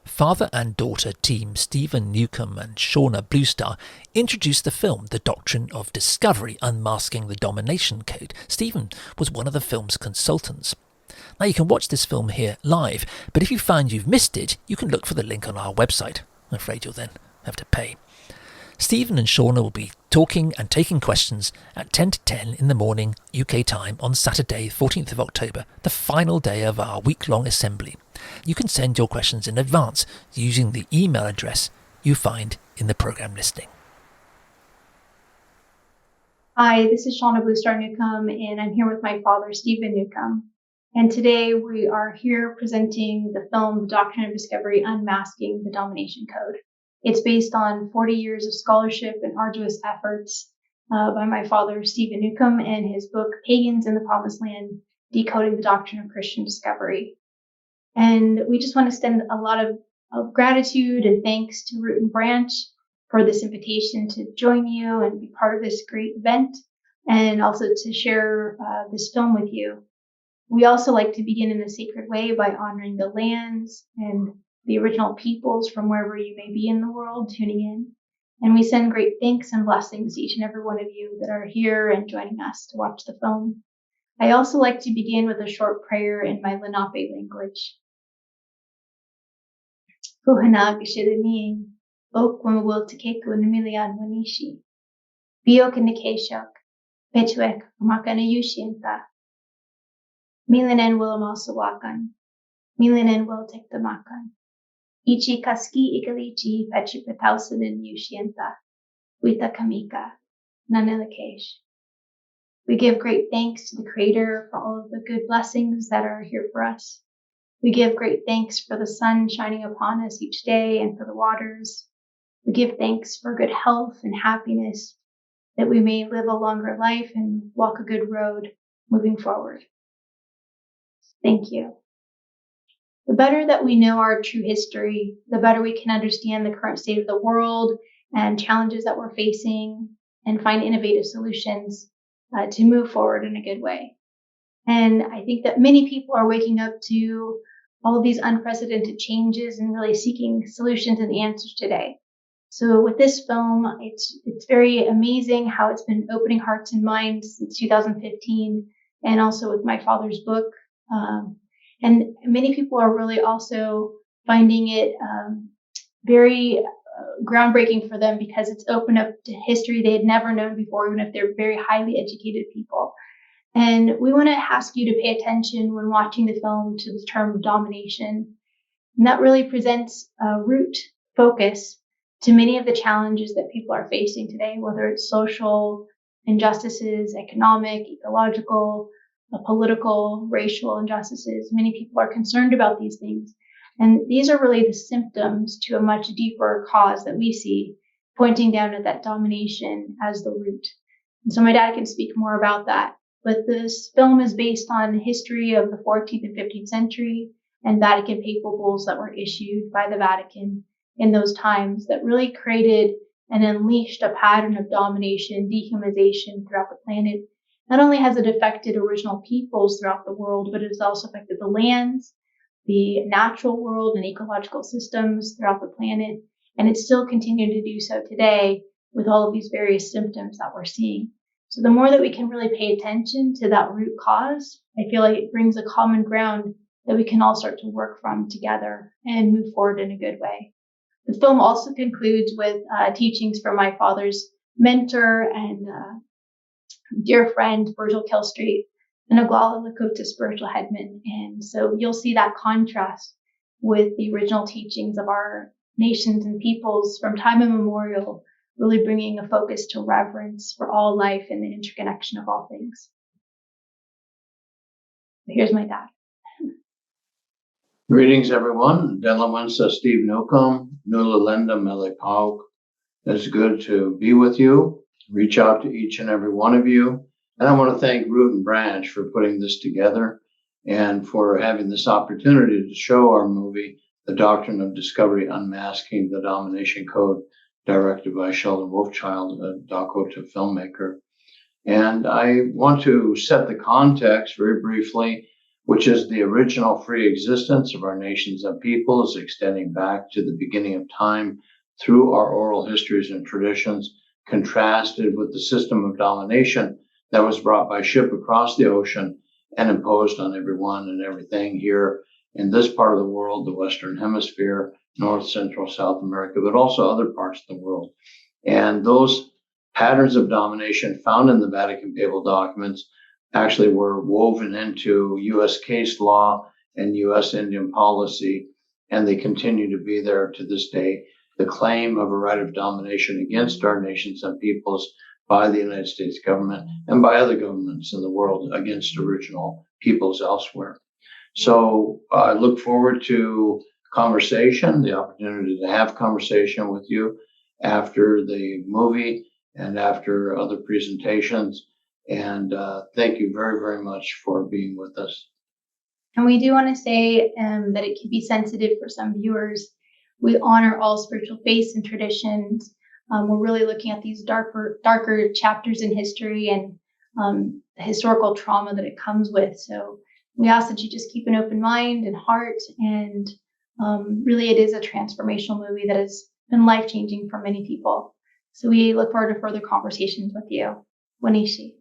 Father and daughter team Stephen Newcomb and Shauna Bluestar introduced the film The Doctrine of Discovery, Unmasking the Domination Code. Stephen was one of the film's consultants. Now you can watch this film here live, but if you find you've missed it, you can look for the link on our website. I'm afraid you'll then have to pay. Stephen and Shauna will be talking and taking questions at 10 to 10 in the morning UK time on Saturday 14th of October, the final day of our week-long assembly. You can send your questions in advance using the email address you find in the programme listing. Hi, this is Shauna Bluestar Newcomb, and I'm here with my father, Stephen Newcomb. And today we are here presenting the film, The Doctrine of Discovery, Unmasking the Domination Code. It's based on 40 years of scholarship and arduous efforts by my father, Stephen Newcomb, and his book, Pagans in the Promised Land, Decoding the Doctrine of Christian Discovery. And we just want to extend a lot of gratitude and thanks to Root and Branch for this invitation to join you and be part of this great event, and also to share this film with you. We also like to begin in a sacred way by honoring the lands and the original peoples from wherever you may be in the world tuning in. And we send great thanks and blessings to each and every one of you that are here and joining us to watch the film. I also like to begin with a short prayer in my Lenape language. Puhanag Shidaming, Ok Wamawiltakeku Namilian Wanishi, Biok Nikeshok, Petuek Makana Yushinta, Milanen Wilamasawakan, Milanen Wiltektamakan, Ichi Kaski Ikalichi Pechipatausan and Yushienta, Wita Kamika, Nanelakesh. We give great thanks to the Creator for all of the good blessings that are here for us. We give great thanks for the sun shining upon us each day and for the waters. We give thanks for good health and happiness, that we may live a longer life and walk a good road moving forward. Thank you. The better that we know our true history, the better we can understand the current state of the world and challenges that we're facing and find innovative solutions to move forward in a good way. And I think that many people are waking up to all of these unprecedented changes and really seeking solutions and answers today. So with this film, it's very amazing how it's been opening hearts and minds since 2015, and also with my father's book. And many people are really also finding it very groundbreaking for them because it's opened up to history they had never known before, even if they're very highly educated people. And we want to ask you to pay attention when watching the film to the term domination. And that really presents a root focus to many of the challenges that people are facing today, whether it's social injustices, economic, ecological, political, racial injustices. Many people are concerned about these things. And these are really the symptoms to a much deeper cause that we see, pointing down at that domination as the root. And so my dad can speak more about that. But this film is based on the history of the 14th and 15th century and Vatican papal bulls that were issued by the Vatican in those times that really created and unleashed a pattern of domination, dehumanization throughout the planet. Not only has it affected original peoples throughout the world, but it has also affected the lands, the natural world and ecological systems throughout the planet. And it's still continuing to do so today with all of these various symptoms that we're seeing. So the more that we can really pay attention to that root cause, I feel like it brings a common ground that we can all start to work from together and move forward in a good way. The film also concludes with teachings from my father's mentor and dear friend, Virgil Kilstreet, and Oglala Lakota spiritual headman. And so you'll see that contrast with the original teachings of our nations and peoples from time immemorial, really bringing a focus to reverence for all life and the interconnection of all things. Here's my dad. Greetings, everyone. Delawensa Steve Newcomb, Nulalenda Melipauk. It's good to be with you. Reach out to each and every one of you. And I want to thank Root and Branch for putting this together and for having this opportunity to show our movie, The Doctrine of Discovery, Unmasking the Domination Code, directed by Sheldon Wolfchild, a Dakota filmmaker. And I want to set the context very briefly. which is the original free existence of our nations and peoples, extending back to the beginning of time through our oral histories and traditions, contrasted with the system of domination that was brought by ship across the ocean and imposed on everyone and everything here in this part of the world, the Western Hemisphere, North, Central, South America, but also other parts of the world. And those patterns of domination found in the Vatican papal documents actually were woven into U.S. case law and U.S. Indian policy, and they continue to be there to this day. The claim of a right of domination against our nations and peoples by the United States government and by other governments in the world against original peoples elsewhere. So I look forward to conversation, the opportunity to have conversation with you after the movie and after other presentations. And thank you very, very much for being with us. And we do want to say that it can be sensitive for some viewers. We honor all spiritual faiths and traditions. We're really looking at these darker chapters in history and the historical trauma that it comes with. So we ask that you just keep an open mind and heart. And really, it is a transformational movie that has been life-changing for many people. So we look forward to further conversations with you. Wanishi.